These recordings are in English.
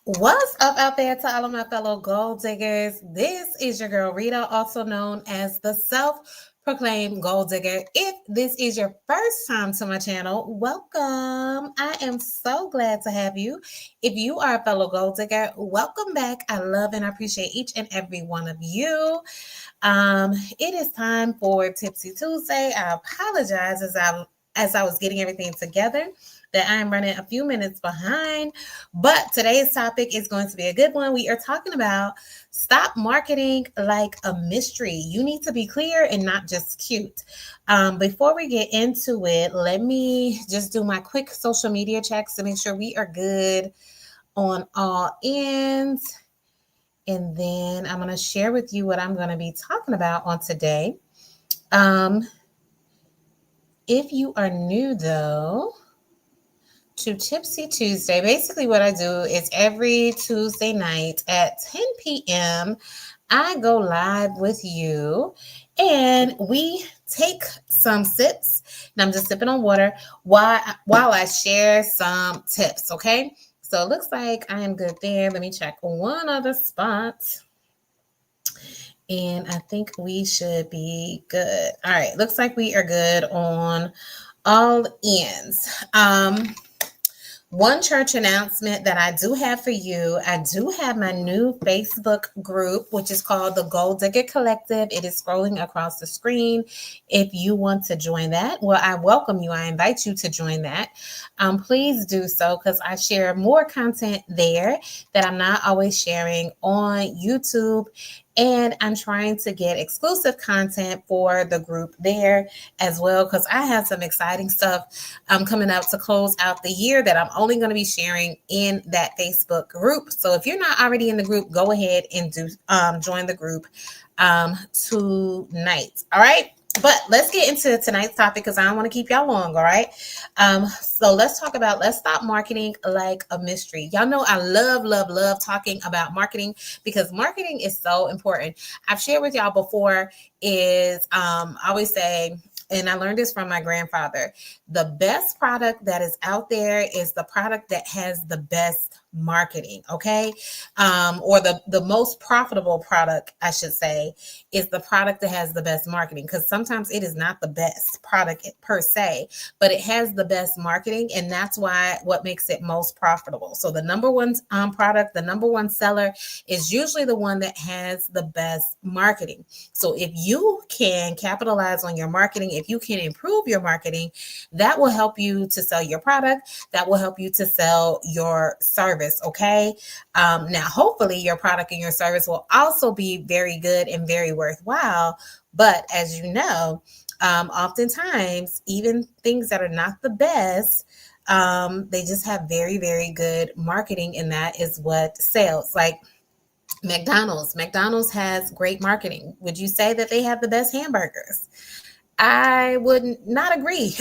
What's up out there to all of my fellow gold diggers? This is your girl Rita, also known as the self-proclaimed gold digger. If this is your first time to my channel, welcome. I am so glad to have you. If you are a fellow gold digger, welcome back. I love and appreciate each and every one of you. It is time for Tipsy Tuesday. I apologize as I was getting everything together that I am running a few minutes behind. But today's topic is going to be a good one. We are talking about stop marketing like a mystery. You need to be clear and not just cute. Before we get into it, let me just do my quick social media checks to make sure we are good on all ends. And then I'm going to share with you what I'm going to be talking about on today. If you are new, though, to Tipsy Tuesday, basically what I do is every Tuesday night at 10 p.m., I go live with you and we take some sips. And I'm just sipping on water while I share some tips, okay? So it looks like I am good there. Let me check one other spot. And I think we should be good. All right, looks like we are good on all ends. One church announcement that I do have for you. I do have my new Facebook group, which is called the Gold Digger Collective. It is scrolling across the screen. If you want to join that, well, I welcome you. I invite you to join that. Please do so because I share more content there that I'm not always sharing on YouTube. And I'm trying to get exclusive content for the group there as well because I have some exciting stuff coming up to close out the year that I'm only going to be sharing in that Facebook group. So if you're not already in the group, go ahead and join the group tonight. All right. But let's get into tonight's topic because I don't want to keep y'all long, all right? So let's stop marketing like a mystery. Y'all know I love talking about marketing because marketing is so important. I've shared with y'all before is I always say, and I learned this from my grandfather, the best product that is out there is the product that has the best marketing, okay? Or the most profitable product, I should say, is the product that has the best marketing because sometimes it is not the best product per se, but it has the best marketing, and that's what makes it most profitable. So the number one product, the number one seller is usually the one that has the best marketing. So if you can capitalize on your marketing, if you can improve your marketing, that will help you to sell your product. That will help you to sell your service, okay? Now, hopefully your product and your service will also be very good and very worthwhile. But as you know, oftentimes, even things that are not the best, they just have very, very good marketing, and that is what sells. Like McDonald's has great marketing. Would you say that they have the best hamburgers? I would not agree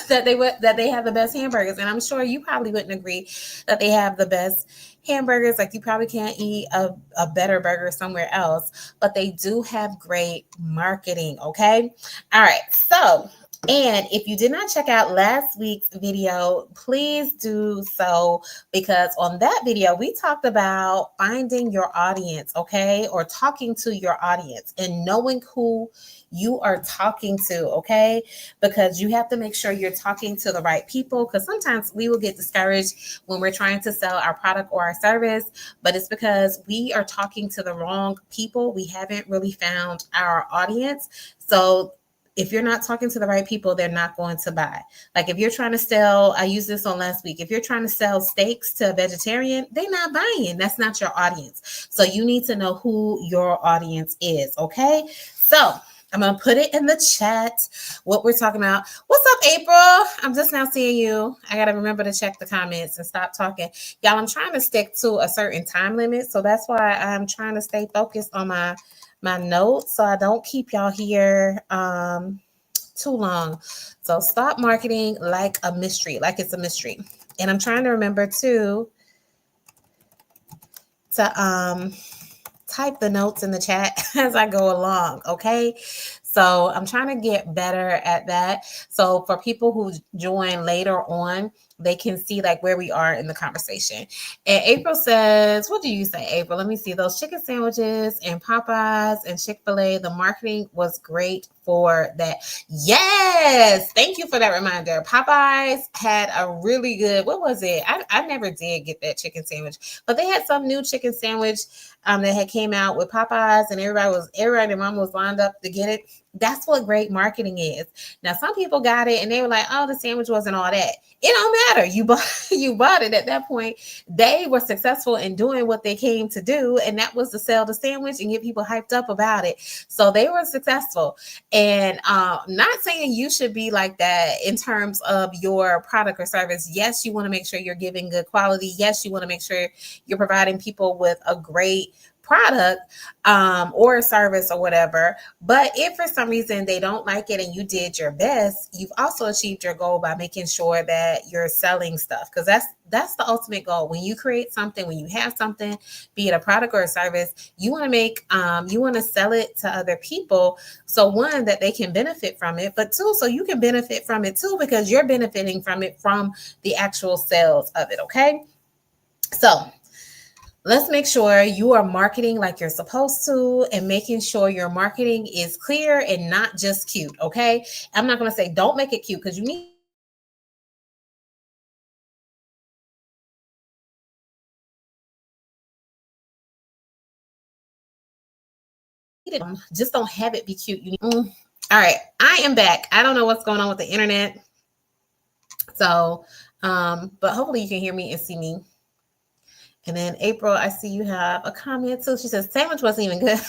that they have the best hamburgers, and I'm sure you probably wouldn't agree that they have the best hamburgers. Like you probably can't eat a better burger somewhere else, but they do have great marketing. Okay, all right. So, and if you did not check out last week's video, please do so because on that video we talked about finding your audience, okay, or talking to your audience and knowing who you are talking to, okay? Because you have to make sure you're talking to the right people because sometimes we will get discouraged when we're trying to sell our product or our service, but it's because we are talking to the wrong people. We haven't really found our audience. So if you're not talking to the right people, they're not going to buy. Like if you're trying to sell, I used this on last week. If you're trying to sell steaks to a vegetarian, they're not buying. That's not your audience. So you need to know who your audience is, okay? So I'm going to put it in the chat what we're talking about. What's up, April? I'm just now seeing you. I got to remember to check the comments and stop talking. Y'all, I'm trying to stick to a certain time limit. So that's why I'm trying to stay focused on my notes so I don't keep y'all here too long. So stop marketing like a mystery, like it's a mystery. And I'm trying to remember to type the notes in the chat as I go along, okay? So I'm trying to get better at that. So for people who join later on, they can see like where we are in the conversation. And April says, what do you say, April? Let me see. Those chicken sandwiches and Popeyes and Chick-fil-A, the marketing was great for that. Yes. Thank you for that reminder. Popeyes had a really good, what was it? I never did get that chicken sandwich, but they had some new chicken sandwich that had came out with Popeyes, and everybody and mom was lined up to get it. That's what great marketing is. Now, some people got it and they were like, "Oh, the sandwich wasn't all that." It don't matter. You bought you bought it at that point. They were successful in doing what they came to do, and that was to sell the sandwich and get people hyped up about it. So they were successful. And not saying you should be like that in terms of your product or service. Yes, you want to make sure you're giving good quality. Yes, you want to make sure you're providing people with a great product or a service or whatever. But if for some reason they don't like it and you did your best, you've also achieved your goal by making sure that you're selling stuff, because that's the ultimate goal. When you create something, when you have something, be it a product or a service, you want to you want to sell it to other people. So one, that they can benefit from it, but two, so you can benefit from it too, because you're benefiting from it from the actual sales of it. Okay. So let's make sure you are marketing like you're supposed to, and making sure your marketing is clear and not just cute. Okay. I'm not going to say don't make it cute, because you need to make it cute. You need to make it just don't have it be cute. All right. I am back. I don't know what's going on with the internet. So, but hopefully you can hear me and see me. And then April, I see you have a comment too. She says sandwich wasn't even good.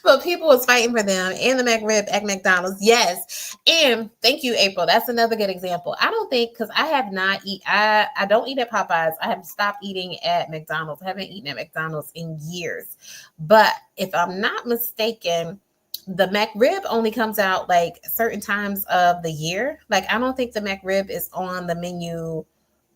But people was fighting for them, and the McRib at McDonald's. Yes. And thank you, April. That's another good example. I don't think, because I have not I don't eat at Popeyes. I have stopped eating at McDonald's. I haven't eaten at McDonald's in years. But if I'm not mistaken, the McRib only comes out like certain times of the year. Like I don't think the McRib is on the menu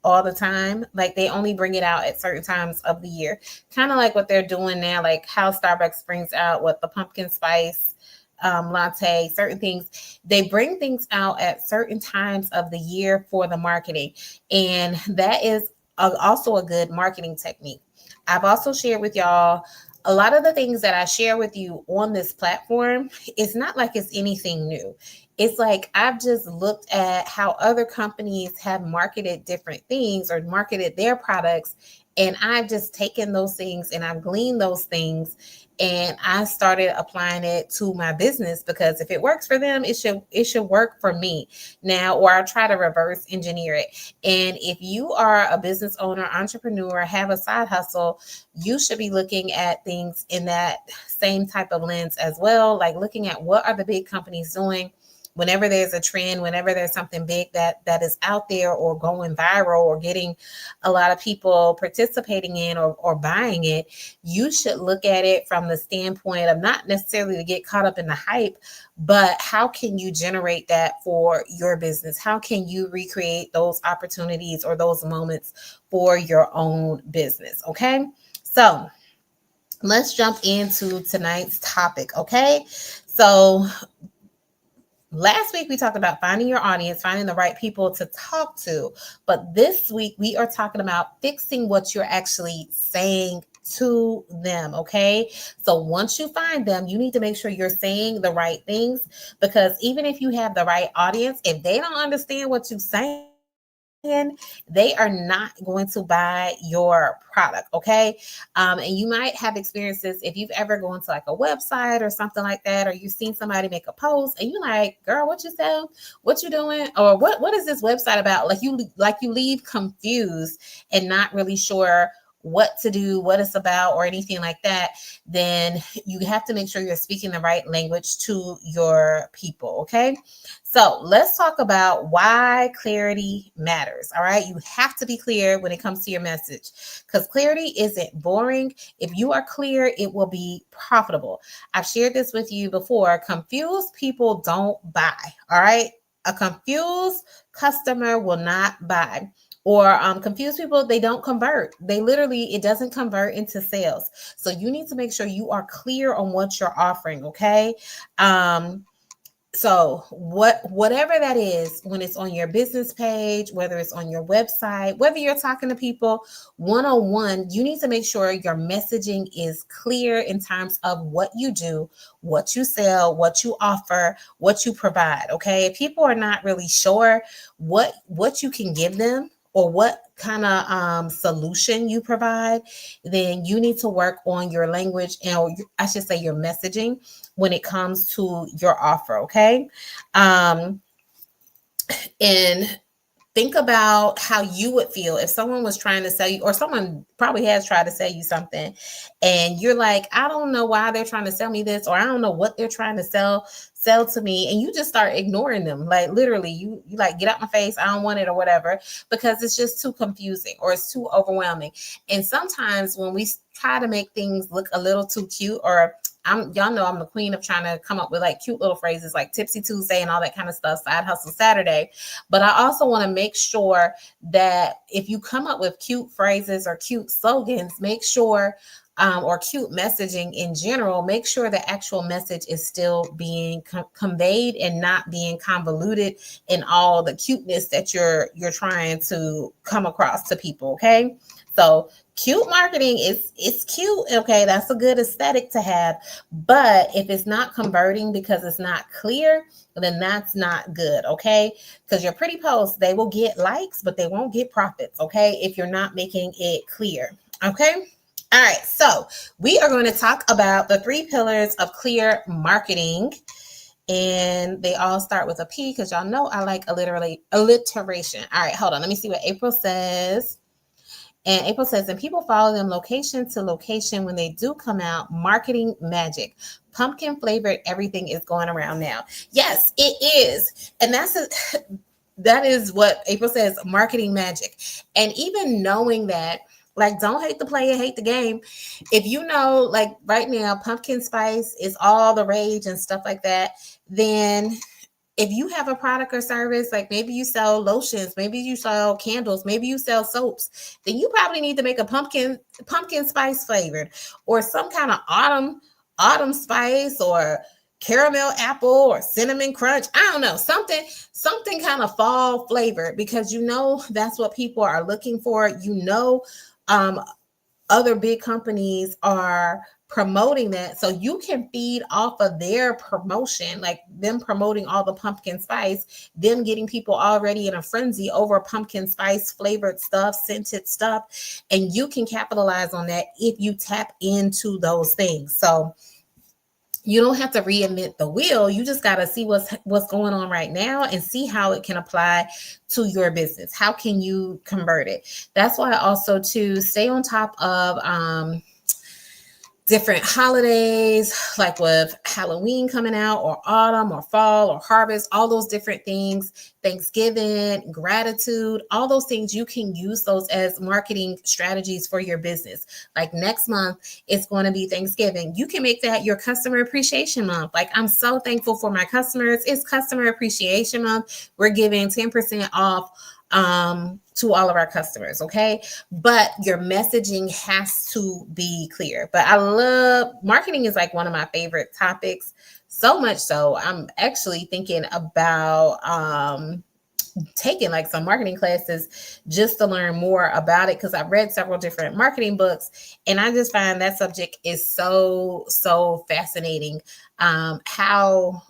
all the time. Like they only bring it out at certain times of the year. Kind of like what they're doing now, like how Starbucks brings out what the pumpkin spice latte, certain things. They bring things out at certain times of the year for the marketing. And that is also a good marketing technique. I've also shared with y'all a lot of the things that I share with you on this platform. It's not like it's anything new. It's like I've just looked at how other companies have marketed different things or marketed their products, and I've just taken those things and I've gleaned those things, and I started applying it to my business, because if it works for them, it should work for me now, or I try to reverse engineer it. And if you are a business owner, entrepreneur, have a side hustle, you should be looking at things in that same type of lens as well, like looking at what are the big companies doing. Whenever there's a trend, whenever there's something big that is out there or going viral or getting a lot of people participating in or buying it, you should look at it from the standpoint of not necessarily to get caught up in the hype, but how can you generate that for your business? How can you recreate those opportunities or those moments for your own business? Okay. So let's jump into tonight's topic. Okay. So last week, we talked about finding your audience, finding the right people to talk to. But this week, we are talking about fixing what you're actually saying to them. Okay. So once you find them, you need to make sure you're saying the right things, because even if you have the right audience, if they don't understand what you're saying, they are not going to buy your product. Okay. And you might have experiences if you've ever gone to like a website or something like that, or you've seen somebody make a post and you're like, girl, what you sell? What you doing? Or what is this website about? Like you leave confused and not really sure what to do, what it's about, or anything like that. Then you have to make sure you're speaking the right language to your people. Okay. So let's talk about why clarity matters. All right. You have to be clear when it comes to your message, because clarity isn't boring. If you are clear, it will be profitable. I've shared this with you before. Confused people don't buy. All right. A confused customer will not buy. or confused people, they don't convert. They literally, it doesn't convert into sales. So you need to make sure you are clear on what you're offering. Okay. So whatever that is, when it's on your business page, whether it's on your website, whether you're talking to people one-on-one, you need to make sure your messaging is clear in terms of what you do, what you sell, what you offer, what you provide. Okay. If people are not really sure what you can give them, or what kind of solution you provide, then you need to work on your language, and I should say your messaging, when it comes to your offer. Okay. Um, and think about how you would feel if someone was trying to sell you, or someone probably has tried to sell you something, and you're like, I don't know why they're trying to sell me this, or I don't know what they're trying to sell to me, and you just start ignoring them. Like literally, you like, get out my face, I don't want it, or whatever, because it's just too confusing or it's too overwhelming. And sometimes when we try to make things look a little too cute, or y'all know I'm the queen of trying to come up with like cute little phrases like Tipsy Tuesday and all that kind of stuff, Side Hustle Saturday. But I also want to make sure that if you come up with cute phrases or cute slogans, make sure, or cute messaging in general, make sure the actual message is still being conveyed and not being convoluted in all the cuteness that you're trying to come across to people. Okay. So cute marketing it's cute. Okay. That's a good aesthetic to have. But if it's not converting because it's not clear, then that's not good. Okay. Because your pretty posts, they will get likes, but they won't get profits. Okay. If you're not making it clear. Okay. All right. So we are going to talk about the 3 pillars of clear marketing. And they all start with a P, because y'all know I like alliteration. All right. Hold on. Let me see what April says. And April says, and people follow them location to location when they do come out. Marketing magic. Pumpkin flavored everything is going around now. Yes, it is. And that is what April says, marketing magic. And even knowing that, like, don't hate the player, hate the game. If you know, like right now, pumpkin spice is all the rage and stuff like that, then if you have a product or service, like maybe you sell lotions, maybe you sell candles, maybe you sell soaps, then you probably need to make a pumpkin spice flavored, or some kind of autumn spice, or caramel apple, or cinnamon crunch. I don't know, something kind of fall flavored, because you know that's what people are looking for. You know, other big companies are promoting that, so you can feed off of their promotion, like them promoting all the pumpkin spice, them getting people already in a frenzy over pumpkin spice flavored stuff, scented stuff, and you can capitalize on that if you tap into those things. So you don't have to reinvent the wheel. You just got to see what's going on right now and see how it can apply to your business. How can you convert it? That's why also to stay on top of different holidays, like with Halloween coming out, or autumn, or fall, or harvest, all those different things, Thanksgiving, gratitude, all those things, you can use those as marketing strategies for your business. Like next month, it's going to be Thanksgiving. You can make that your customer appreciation month. Like, I'm so thankful for my customers. It's customer appreciation month. We're giving 10% off to all of our customers. Okay. But your messaging has to be clear. But I love marketing, is like one of my favorite topics. So much so, I'm actually thinking about taking like some marketing classes just to learn more about it, because I've read several different marketing books, and I just find that subject is so fascinating. How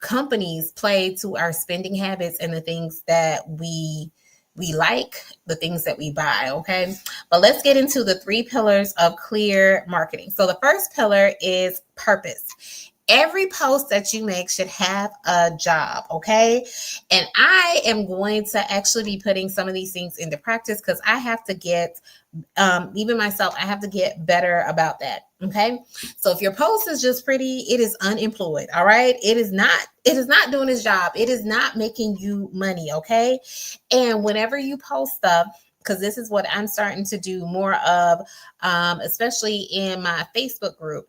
companies play to our spending habits and the things that we like, the things that we buy. Okay. But let's get into the 3 pillars of clear marketing. So the first pillar is purpose. Every post that you make should have a job. Okay. And I am going to actually be putting some of these things into practice, because I have to get, even myself, I have to get better about that. Okay. So if your post is just pretty, it is unemployed. All right. It is not doing its job. It is not making you money. Okay. And whenever you post stuff, because this is what I'm starting to do more of, especially in my Facebook group,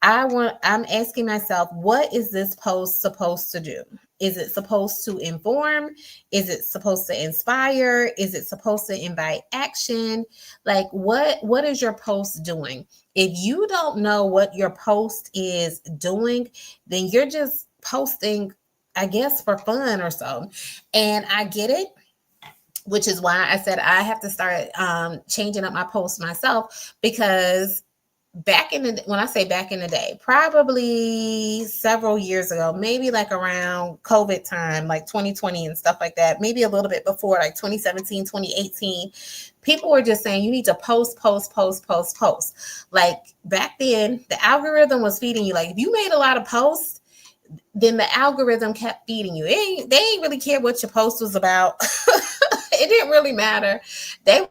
I'm asking myself, what is this post supposed to do? Is it supposed to inform? Is it supposed to inspire? Is it supposed to invite action? Like what is your post doing? If you don't know what your post is doing, then you're just posting, I guess, for fun or so. And I get it, which is why I said I have to start changing up my posts myself, because back in the, when I say back in the day, probably several years ago, maybe like around COVID time, like 2020 and stuff like that, maybe a little bit before, like 2017, 2018, people were just saying you need to post, post, post, post, post. Like back then, the algorithm was feeding you. Like if you made a lot of posts, then the algorithm kept feeding you. They ain't really care what your post was about. It didn't really matter. They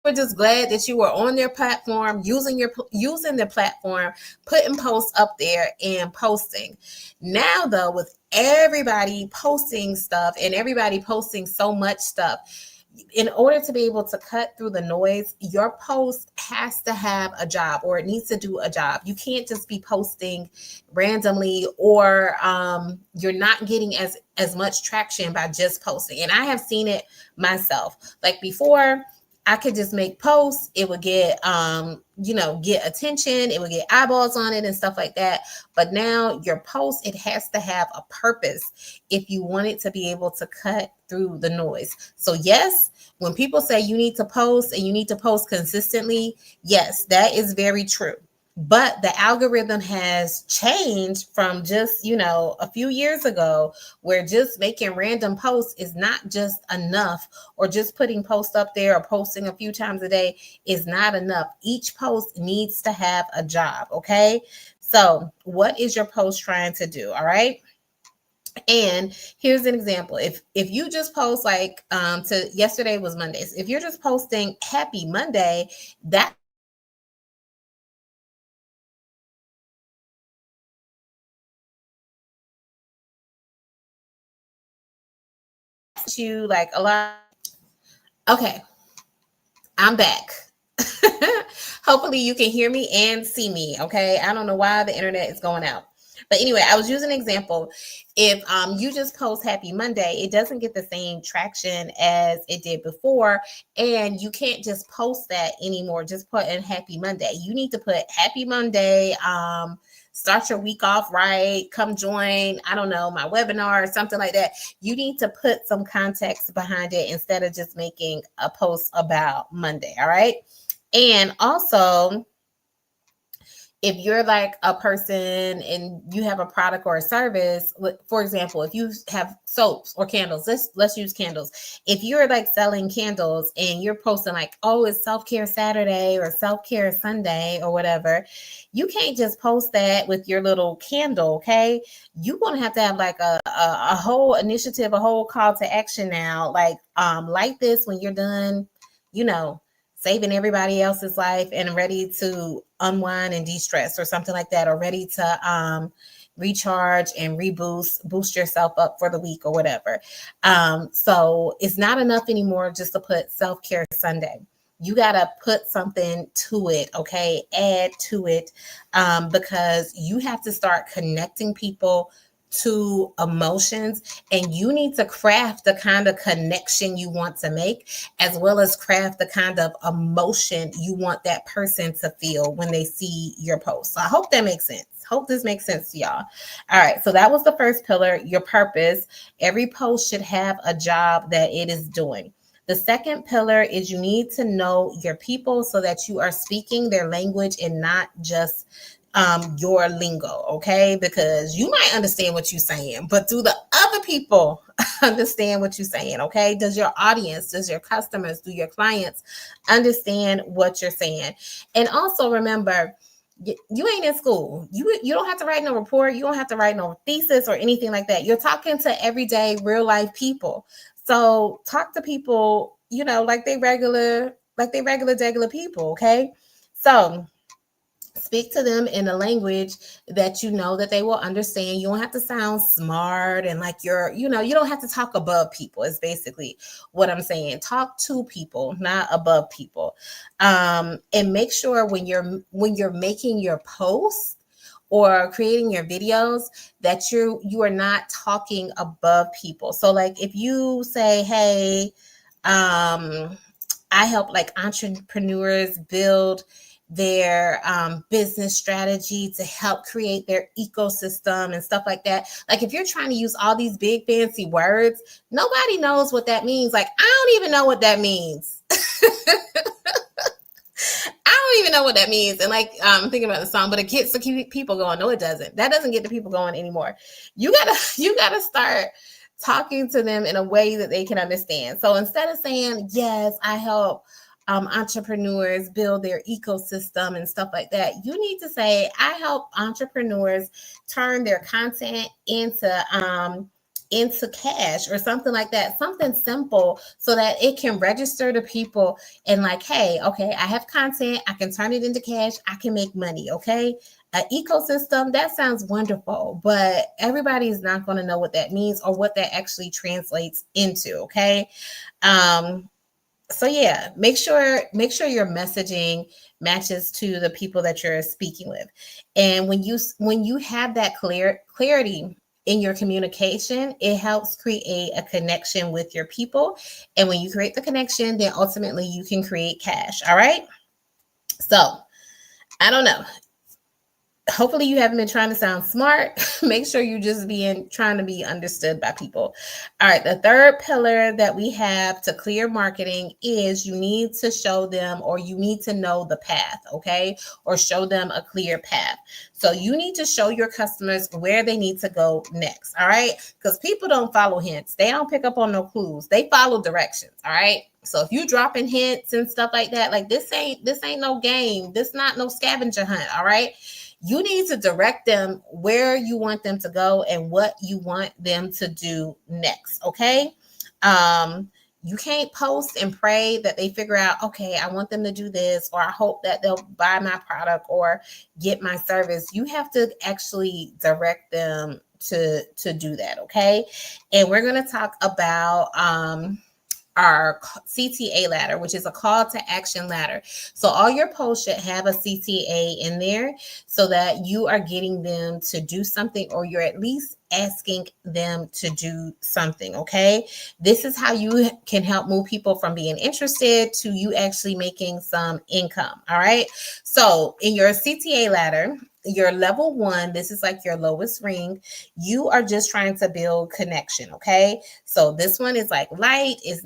were just glad that you were on their platform, using their platform, putting posts up there and posting. Now though, with everybody posting stuff and everybody posting so much stuff, in order to be able to cut through the noise, your post has to have a job, or it needs to do a job. You can't just be posting randomly, or you're not getting as much traction by just posting. And I have seen it myself. Like before, I could just make posts. It would get, get attention. It would get eyeballs on it and stuff like that. But now your post, it has to have a purpose if you want it to be able to cut through the noise. So yes, when people say you need to post and you need to post consistently, yes, that is very true. But the algorithm has changed from just, a few years ago, where just making random posts is not just enough, or just putting posts up there or posting a few times a day is not enough. Each post needs to have a job. Okay. So what is your post trying to do? All right. And here's an example. If you just post like to yesterday was Mondays, if you're just posting happy Monday, that you like a lot. Okay, I'm back. Hopefully you can hear me and see me. Okay, I don't know why the internet is going out. But anyway, I was using an example. If you just post happy Monday, it doesn't get the same traction as it did before. And you can't just post that anymore. Just put in happy Monday. You need to put happy Monday. Start your week off right. Come join, I don't know, my webinar or something like that. You need to put some context behind it instead of just making a post about Monday. All right. And also, if you're like a person and you have a product or a service, for example, if you have soaps or candles, let's use candles. If you're like selling candles and you're posting like, oh, it's self-care Saturday or self-care Sunday or whatever, you can't just post that with your little candle. Okay, you're going to have like a whole initiative, a whole call to action now. Like light this when you're done, saving everybody else's life and ready to unwind and de-stress or something like that, or ready to recharge and boost yourself up for the week or whatever. So it's not enough anymore just to put self-care Sunday. You got to put something to it, okay? Add to it, because you have to start connecting people to emotions, and you need to craft the kind of connection you want to make, as well as craft the kind of emotion you want that person to feel when they see your post. So I hope that makes sense. Hope this makes sense to y'all. All right, so that was the first pillar, your purpose. Every post should have a job that it is doing. The second pillar is you need to know your people so that you are speaking their language and not just your lingo, okay? Because you might understand what you're saying, but do the other people understand what you're saying, okay? Does your audience, does your customers, do your clients understand what you're saying? And also remember, you ain't in school. You don't have to write no report. You don't have to write no thesis or anything like that. You're talking to everyday real life people. So talk to people, like they regular degular people, okay? So speak to them in a language that you know that they will understand. You don't have to sound smart and like you don't have to talk above people, is basically what I'm saying. Talk to people, not above people. And make sure when you're making your post, or creating your videos, that you are not talking above people. So like if you say, hey, I help like entrepreneurs build their business strategy to help create their ecosystem and stuff like that. Like if you're trying to use all these big fancy words, nobody knows what that means. Like I don't even know what that means. I don't even know what that means. And like I'm thinking about the song, but it gets the people going. No, it doesn't. That doesn't get the people going anymore. You gotta start talking to them in a way that they can understand. So instead of saying, yes, I help entrepreneurs build their ecosystem and stuff like that, you need to say, I help entrepreneurs turn their content into cash or something like that, something simple so that it can register to people and like, hey, okay, I have content, I can turn it into cash, I can make money. Okay, an ecosystem, that sounds wonderful, but everybody's not going to know what that means or what that actually translates into. Okay, so yeah, make sure your messaging matches to the people that you're speaking with. And when you have that clarity in your communication, it helps create a connection with your people. And when you create the connection, then ultimately you can create cash. All right, so I don't know, hopefully you haven't been trying to sound smart. Make sure you just trying to be understood by people. All right, the third pillar that we have to clear marketing is you need to show them, or you need to know the path, okay? Or show them a clear path. So you need to show your customers where they need to go next, all right? Because people don't follow hints. They don't pick up on no clues. They follow directions, all right? So if you dropping hints and stuff like that, like this ain't no game. This not no scavenger hunt, all right? You need to direct them where you want them to go and what you want them to do next. Okay. You can't post and pray that they figure out, okay, I want them to do this, or I hope that they'll buy my product or get my service. You have to actually direct them to do that. Okay. And we're going to talk about, our CTA ladder, which is a call to action ladder. So all your posts should have a CTA in there so that you are getting them to do something, or you're at least asking them to do something. Okay. This is how you can help move people from being interested to you actually making some income. All right. So in your CTA ladder, your level 1, this is like your lowest ring. You are just trying to build connection. Okay. So this one is like light, is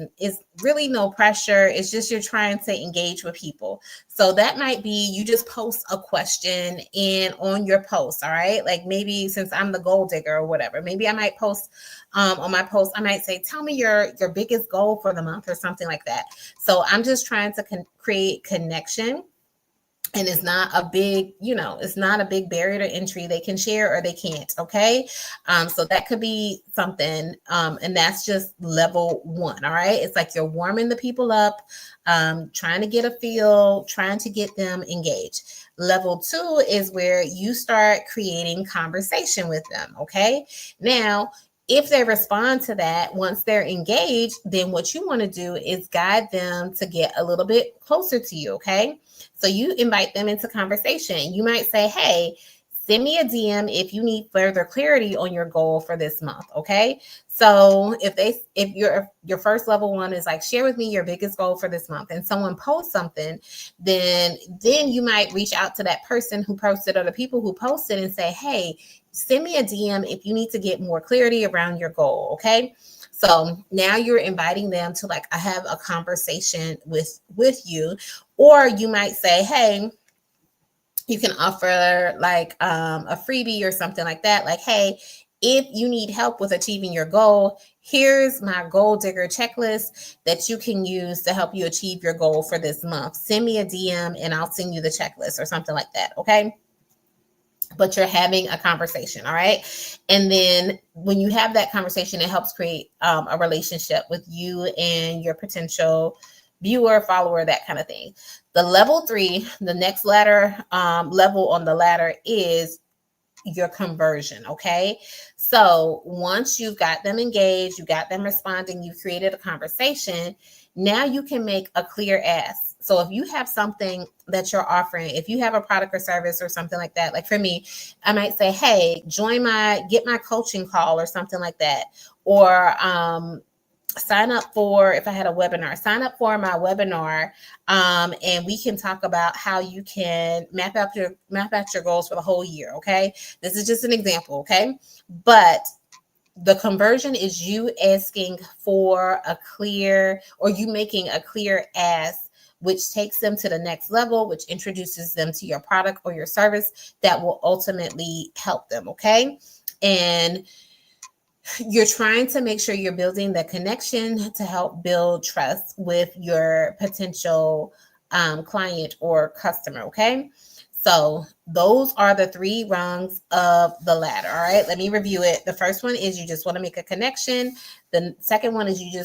really no pressure. It's just you're trying to engage with people. So that might be you just post a question in on your post. All right. Like maybe since I'm the goal digger or whatever, maybe I might post on my post, I might say, tell me your biggest goal for the month or something like that. So I'm just trying to create connection. And it's not a big, it's not a big barrier to entry. They can share or they can't. Okay. So that could be something. And that's just level 1. All right. It's like you're warming the people up, trying to get a feel, trying to get them engaged. Level 2 is where you start creating conversation with them. Okay. Now, if they respond to that, once they're engaged, then what you want to do is guide them to get a little bit closer to you. Okay. So you invite them into conversation. You might say, hey, send me a DM if you need further clarity on your goal for this month. Okay. So if your first level 1 is like, share with me your biggest goal for this month, and someone posts something, then you might reach out to that person who posted or the people who posted and say, hey, send me a DM if you need to get more clarity around your goal. Okay. So now you're inviting them to like, I have a conversation with you. Or you might say, hey, you can offer like a freebie or something like that. Like, hey, if you need help with achieving your goal, here's my goal digger checklist that you can use to help you achieve your goal for this month. Send me a DM and I'll send you the checklist or something like that. Okay. But you're having a conversation. All right. And then when you have that conversation, it helps create a relationship with you and your potential viewer, follower, that kind of thing. The level 3, the next ladder level on the ladder is your conversion. Okay. So once you've got them engaged, you got them responding, you created a conversation, Now you can make a clear ask. So if you have something that you're offering, if you have a product or service or something like that, like for me, I might say, hey, get my coaching call or something like that. Or sign up for, if I had a webinar, sign up for my webinar, and we can talk about how you can map out your goals for the whole year. Okay, this is just an example. Okay, but the conversion is you asking for a clear, or you making a clear ask, which takes them to the next level, which introduces them to your product or your service that will ultimately help them. Okay, and you're trying to make sure you're building the connection to help build trust with your potential client or customer. Okay. So those are the 3 rungs of the ladder. All right. Let me review it. The first one is you just want to make a connection. The second one is you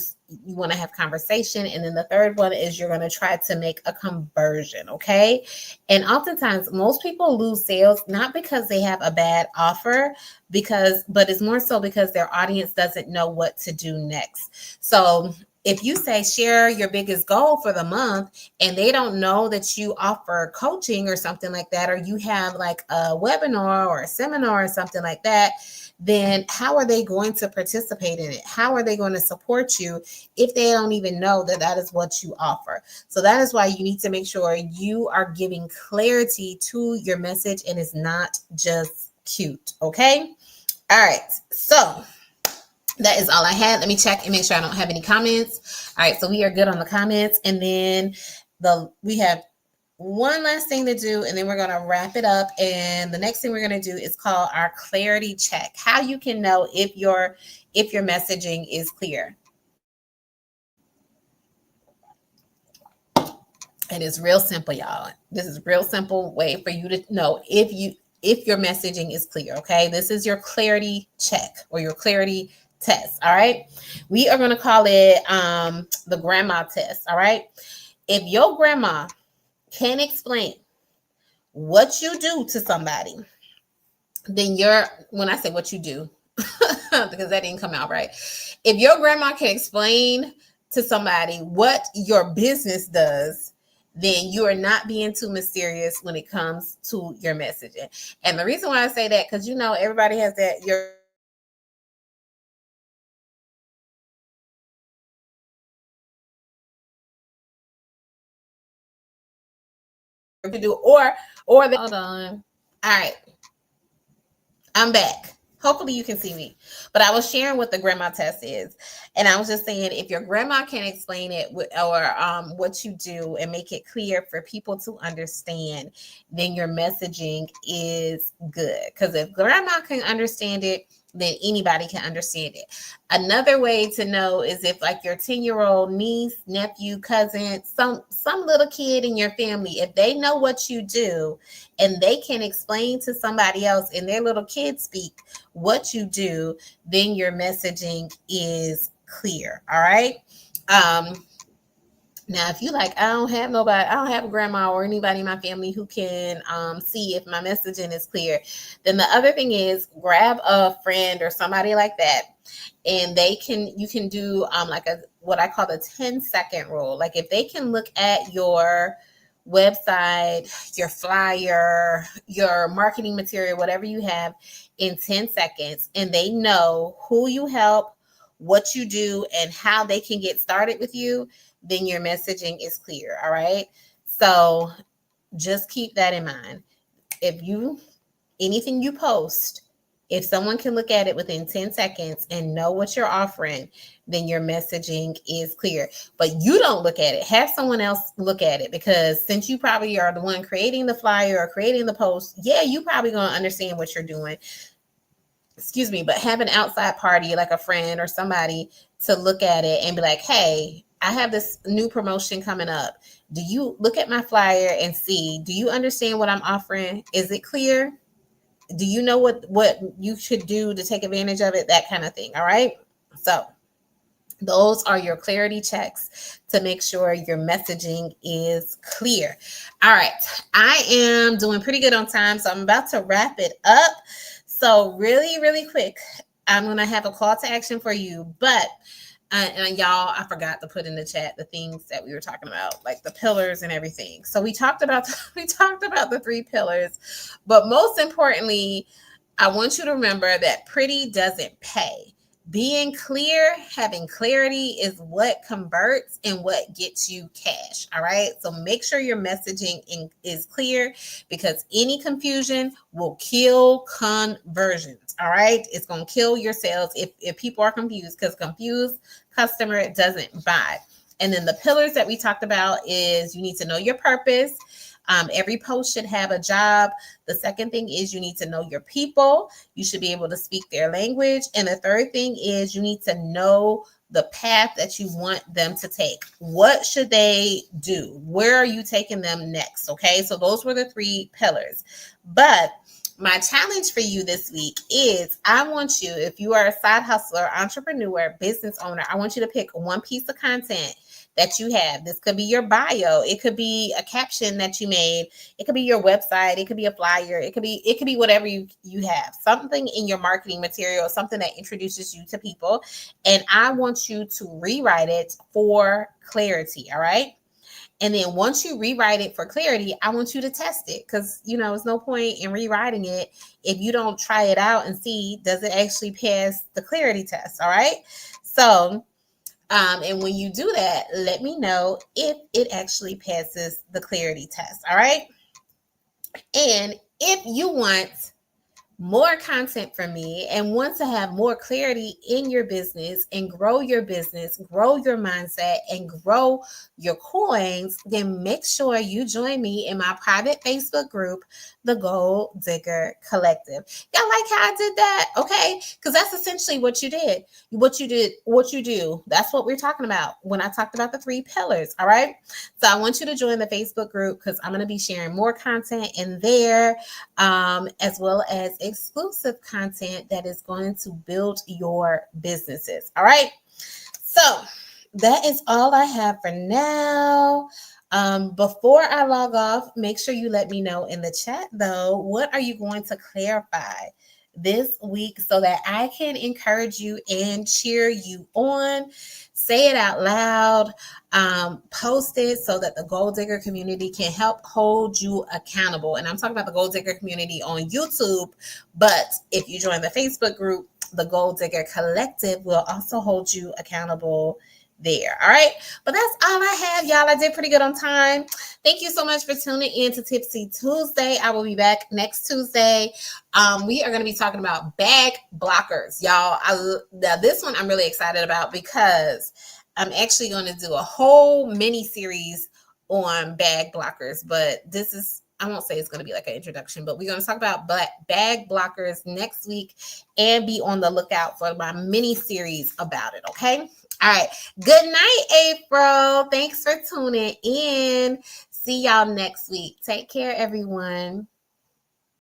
want to have conversation. And then the third one is you're going to try to make a conversion. Okay. And oftentimes most people lose sales, not because they have a bad offer, but it's more so because their audience doesn't know what to do next. So if you say share your biggest goal for the month and they don't know that you offer coaching or something like that, or you have like a webinar or a seminar or something like that, then how are they going to participate in it? How are they going to support you if they don't even know that that is what you offer? So that is why you need to make sure you are giving clarity to your message and it's not just cute. Okay. All right. So that is all I had. Let me check and make sure I don't have any comments. All right, so we are good on the comments. And then we have one last thing to do, and then we're going to wrap it up. And the next thing we're going to do is call our clarity check. How you can know if your messaging is clear. And it's real simple, y'all. This is a real simple way for you to know if your messaging is clear. Okay, this is your clarity check or your clarity test. All right, we are going to call it the grandma test. All right, if your grandma can explain what you do to somebody, then when I say what you do, because that didn't come out right. If your grandma can explain to somebody what your business does, then you are not being too mysterious when it comes to your messaging. And the reason why I say that, because everybody has that to do, or hold on. All right, I'm back. Hopefully you can see me. But I was sharing what the grandma test is. And I was just saying, if your grandma can explain it or what you do and make it clear for people to understand, then your messaging is good. Because if grandma can understand it, then anybody can understand it. Another way to know is if like your 10-year-old niece, nephew, cousin, some little kid in your family, if they know what you do and they can explain to somebody else in their little kid speak what you do, then your messaging is clear. All right. Now, if you like, I don't have a grandma or anybody in my family who can see if my messaging is clear, then the other thing is grab a friend or somebody like that, and you can do like what I call the 10-second rule. Like if they can look at your website, your flyer, your marketing material, whatever you have in 10 seconds, and they know who you help, what you do, and how they can get started with you, then your messaging is clear. All right. So just keep that in mind. Anything you post, if someone can look at it within 10 seconds and know what you're offering, then your messaging is clear. But you don't look at it. Have someone else look at it, because since you probably are the one creating the flyer or creating the post, you probably going to understand what you're doing. Excuse me, but have an outside party, like a friend or somebody, to look at it and be like, hey, I have this new promotion coming up. Do you look at my flyer and see, do you understand what I'm offering? Is it clear? Do you know what you should do to take advantage of it? That kind of thing. All right. So those are your clarity checks to make sure your messaging is clear. All right. I am doing pretty good on time, so I'm about to wrap it up. So really, really quick, I'm going to have a call to action for you, but And y'all, I forgot to put in the chat the things that we were talking about, like the pillars and everything. So we talked about the 3 pillars, but most importantly, I want you to remember that pretty doesn't pay. Being clear, having clarity is what converts and what gets you cash. All right. So make sure your messaging is clear, because any confusion will kill conversions. All right. It's going to kill your sales if people are confused, because confused customer doesn't buy. And then the pillars that we talked about is you need to know your purpose. Every post should have a job. The second thing is you need to know your people. You should be able to speak their language. And the third thing is you need to know the path that you want them to take. What should they do? Where are you taking them next? Okay, so those were the 3 pillars. But my challenge for you this week is I want you, if you are a side hustler, entrepreneur, business owner, I want you to pick one piece of content that you have. This could be your bio. It could be a caption that you made. It could be your website. It could be a flyer. It could be whatever you have. Something in your marketing material, something that introduces you to people. And I want you to rewrite it for clarity. All right. And then once you rewrite it for clarity, I want you to test it, because, there's no point in rewriting it if you don't try it out and see, does it actually pass the clarity test? All right. So, and when you do that, let me know if it actually passes the clarity test. All right. And if you want more content from me and want to have more clarity in your business and grow your business, grow your mindset, and grow your coins, then make sure you join me in my private Facebook group, the Gold Digger Collective. Y'all like how I did that? Okay, because that's essentially what you did. What you do. That's what we're talking about when I talked about the 3 pillars. All right. So I want you to join the Facebook group, because I'm going to be sharing more content in there, as well as exclusive content that is going to build your businesses. All right. So that is all I have for now. Before I log off, make sure you let me know in the chat, though, what are you going to clarify this week so that I can encourage you and cheer you on. Say it out loud, post it so that the Gold Digger community can help hold you accountable. And I'm talking about the Gold Digger community on YouTube, but if you join the Facebook group, the Gold Digger Collective will also hold you accountable there. All right. But that's all I have, y'all. I did pretty good on time. Thank you so much for tuning in to Tipsy Tuesday. I will be back next Tuesday. We are going to be talking about bag blockers, y'all. Now this one I'm really excited about, because I'm actually going to do a whole mini series on bag blockers, but this is, I won't say it's going to be like an introduction, but we're going to talk about bag blockers next week, and be on the lookout for my mini series about it. Okay. All right. Good night, April. Thanks for tuning in. See y'all next week. Take care, everyone.